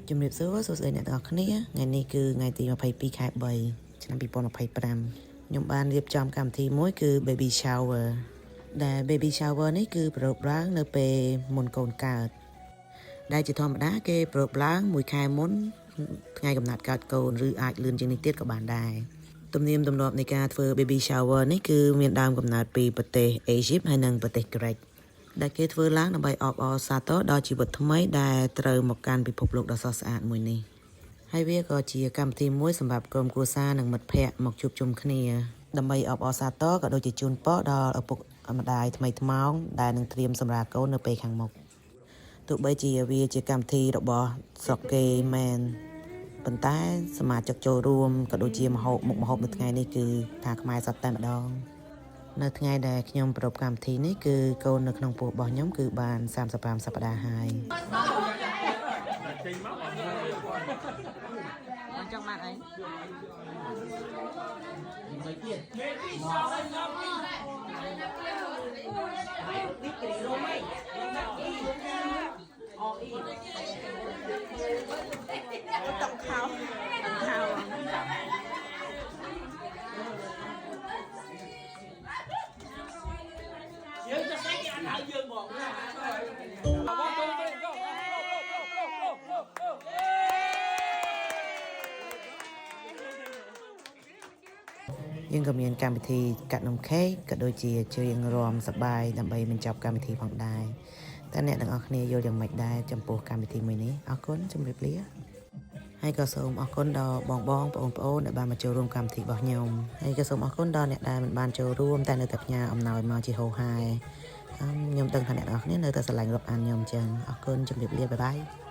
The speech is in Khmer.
ជំរាបសួរសួស្តីអ្នកទាំងអស់គ្នាថ្ងៃនេះគឺថ្ងៃទី22ខែ3ឆ្នាំ2025ខ្ញុំបានរៀបចំកម្មវិធីមួយគឺ Baby Shower ដែល Baby Shower នេះគឺប្រពឡើងនៅពេលមុនកូនកើតដែលជាធម្មតាគេប្រពឡើង1ខែមុនថ្ងៃកំណត់កើតកូនឬអាចលឿនជាងនេះទៀតក៏បានដែរទំនៀមទម្លាប់នៃការធ្វើ Baby Shower នេះគឺមានដើមកំណើតពីប្រទេសអេស៊ីបហើយនិងប្រទេសក្រិកដែលគេធ្វើឡើងដើម្បីអបអរសាទរដល់ជីវិតថ្មីដែលត្រូវមកកាន់ពិភពលោកដ៏ស្រស់ស្អាតមួយនេះហើយវាក៏ជាកម្មវិធីមួយសម្រាប់ក្រុមគ្រួសារនិងមិត្តភ័ក្តិមកជួបជុំគ្នាដើម្បីអបអរសាទរក៏ដូចជាជូនពរដល់ឪពុកម្ដាយថ្មីថ្មោងដែលនឹងត្រៀមសម្រាប់កូននៅពេលខាងមុខទោះបីជាវាជាកម្មវិធីរបស់ស្រុកគេមែនប៉ុន្តែសមាជិកចូលរួមក៏ដូចជាម្ហូបនៅថ្ងៃនេះគឺថាខ្មែរសតតែម្ដងនៅថ្ងៃដែលខ្ញុំប្រពកម្មវិធីនេះគឺកូននៅក្នុងពោះរបស់ខ្ញុំគឺបាន35សប្តាហ៍ហើយបានចង់បានអីមួយទៀតតង់ខោយើងจะได้กี่อันหาយើងบอกណាយើងក៏មានកម្មវិធីកាត់នំខេកក៏ដូចជាជើងរំសបាយដើម្បីបញ្ចប់កម្មវិធីផងដែរតែអ្នកទាំងអស់គ្នាយល់យ៉ាងម៉េចដែរចំពោះកម្មវិធីមួយនេះអរគុណជម្រាបលាហើយក៏សូមអរគុណដល់បងប្អូនដែលបានមកចូលរួមកម្មវិធីរបស់ខ្ញុំហើយក៏សូមអរគុណដល់អ្នកដែលមិនបានចូលរួមតែនៅតែផ្ញើអំណោយមកជាហូរហែខ្ញុំដឹងថាអ្នកទាំងអស់គ្នានៅតែស្រឡាញ់រាប់អានខ្ញុំអញ្ចឹងអរគុណជម្រាបលាបាយបាយ